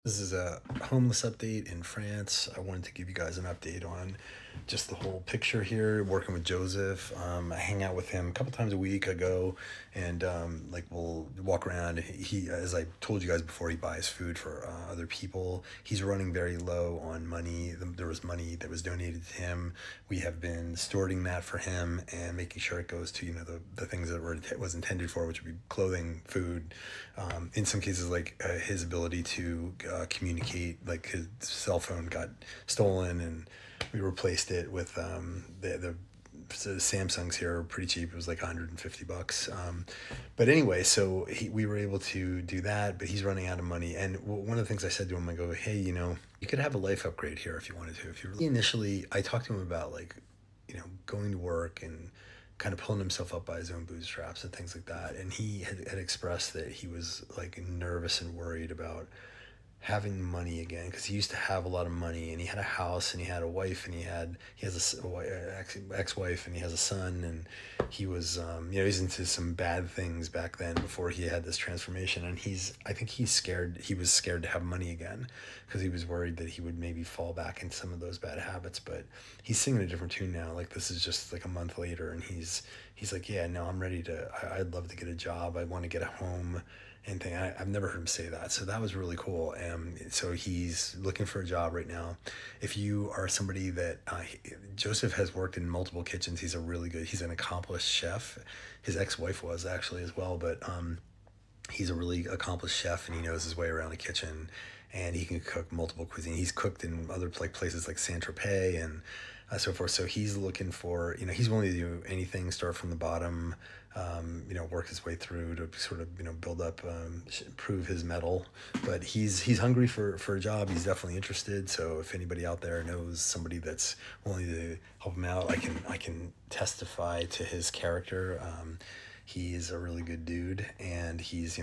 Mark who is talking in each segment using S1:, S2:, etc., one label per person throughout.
S1: This is a homeless update in France. I wanted to give you guys an update on just the whole picture here, working with Joseph. I hang out with him a couple times a week. I go and like we'll walk around. He, as I told you guys before, he buys food for other people. He's running very low on money. There was money that was donated to him. We have been storing that for him and making sure it goes to, the things that was intended for, which would be clothing, food, in some cases like his ability to communicate. Like his cell phone got stolen and we replaced it with so the Samsungs here are pretty cheap. It was like $150. But anyway, so we were able to do that, but he's running out of money. And one of the things I said to him, I go, hey, you could have a life upgrade here if you wanted to. If you really initially, I talked to him about like, going to work and kind of pulling himself up by his own bootstraps and things like that. And he had expressed that he was like nervous and worried about having money again, because he used to have a lot of money and he had a house and he had a wife and he has a ex-wife and he has a son, and he was he's into some bad things back then before he had this transformation. And I think he was scared to have money again because he was worried that he would maybe fall back into some of those bad habits. But he's singing a different tune now. Like, this is just like a month later and he's like, yeah, no, I'm ready to, I'd love to get a job, I want to get a home and thing. I've never heard him say that, so that was really cool. So he's looking for a job right now. If you are somebody that Joseph has worked in multiple kitchens, he's an accomplished chef. His ex-wife was actually as well, but he's a really accomplished chef and he knows his way around a kitchen, and he can cook multiple cuisine. He's cooked in other places like Saint-Tropez and so forth. So he's looking for, he's willing to do anything, start from the bottom, work his way through to sort of, build up, prove his mettle. But he's hungry for a job. He's definitely interested. So if anybody out there knows somebody that's willing to help him out, I can testify to his character. He's a really good dude, and he's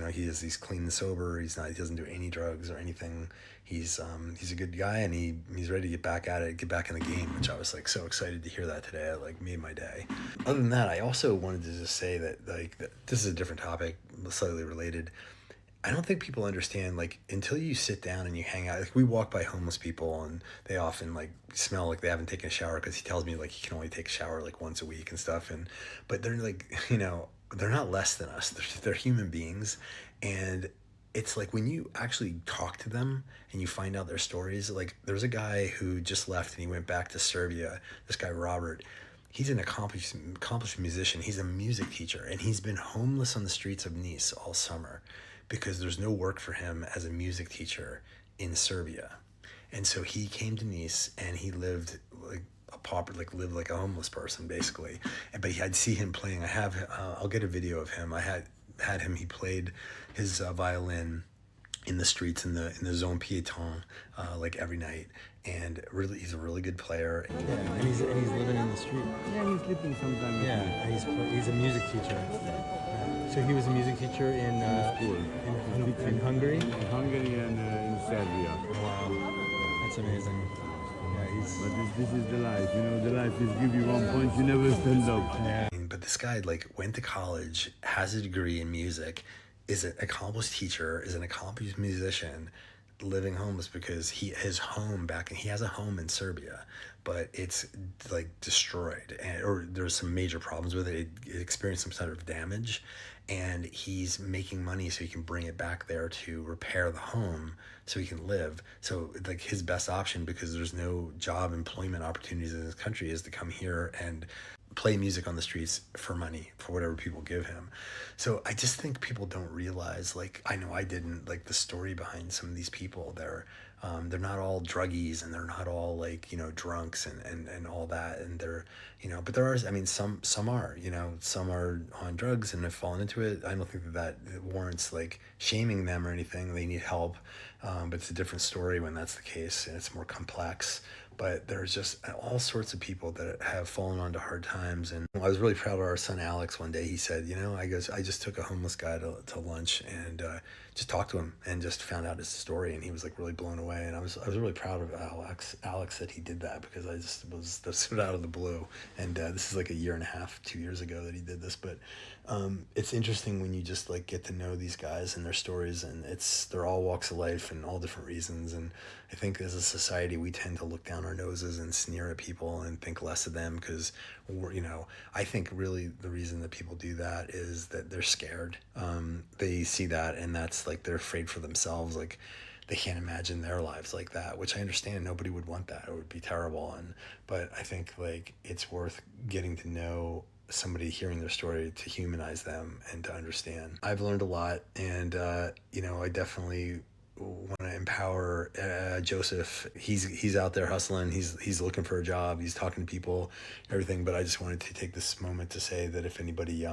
S1: clean and sober. He doesn't do any drugs or anything. He's a good guy, and he's ready to get back at it, get back in the game, which I was like so excited to hear that today. It like made my day. Other than that, I also wanted to just say that that this is a different topic, slightly related. I don't think people understand, like, until you sit down and you hang out. Like, we walk by homeless people and they often like smell like they haven't taken a shower, because he tells me like he can only take a shower like once a week and stuff. But they're like, they're not less than us. They're human beings. And it's like when you actually talk to them and you find out their stories. Like, there's a guy who just left and he went back to Serbia. This guy Robert, he's an accomplished musician. He's a music teacher, and he's been homeless on the streets of Nice all summer because there's no work for him as a music teacher in Serbia. And so he came to Nice and he lived like lived like a homeless person basically. But I'd see him playing. I'll get a video of him. I had him. He played his violin in the streets in the zone piéton like every night, and really he's a really good player. Yeah, and he's living in the street.
S2: Yeah, he's sleeping sometimes.
S1: Yeah, and he's a music teacher. Yeah. So he was a music teacher in
S2: School.
S1: in Hungary.
S2: In Hungary and in Serbia.
S1: Wow, that's amazing. Yeah,
S2: But this is the life. The life is give you one point, you never stand up.
S1: yeah. But this guy like went to college, has a degree in music, is an accomplished teacher, is an accomplished musician, living homeless because he has a home in Serbia, but it's like destroyed, or there's some major problems with it. It experienced some sort of damage, and he's making money so he can bring it back there to repair the home so he can live. So like his best option, because there's no job employment opportunities in this country, is to come here and play music on the streets for money, for whatever people give him. So I just think people don't realize, like, I know I didn't, like, the story behind some of these people. They're not all druggies, and they're not all like, drunks and all that. And they're, but there are, I mean, some are, some are on drugs and have fallen into it. I don't think that warrants like shaming them or anything. They need help. But it's a different story when that's the case, and it's more complex. but there's just all sorts of people that have fallen onto hard times. And I was really proud of our son Alex. One day he said, I just took a homeless guy to lunch and just talked to him and just found out his story, and he was like really blown away. And I was really proud of Alex that he did that, because that stood out of the blue. And this is like a year and a half, 2 years ago that he did this. But it's interesting when you just like get to know these guys and their stories, and they're all walks of life and all different reasons. And I think as a society we tend to look down our noses and sneer at people and think less of them, because I think really the reason that people do that is that they're scared. They see that, and that's like they're afraid for themselves. Like they can't imagine their lives like that, which I understand. Nobody would want that. It would be terrible. But I think like it's worth getting to know somebody, hearing their story, to humanize them and to understand. I've learned a lot, and I definitely want to empower Joseph. He's out there hustling. He's looking for a job. He's talking to people, everything. But I just wanted to take this moment to say that if anybody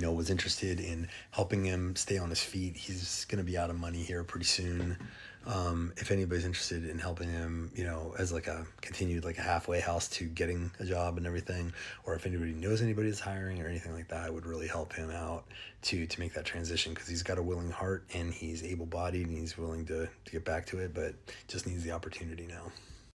S1: was interested in helping him stay on his feet, he's going to be out of money here pretty soon. If anybody's interested in helping him, as like a continued, like a halfway house to getting a job and everything, or if anybody knows anybody that's hiring or anything like that, I would really help him out to make that transition, because he's got a willing heart and he's able-bodied and he's willing to get back to it, but just needs the opportunity now.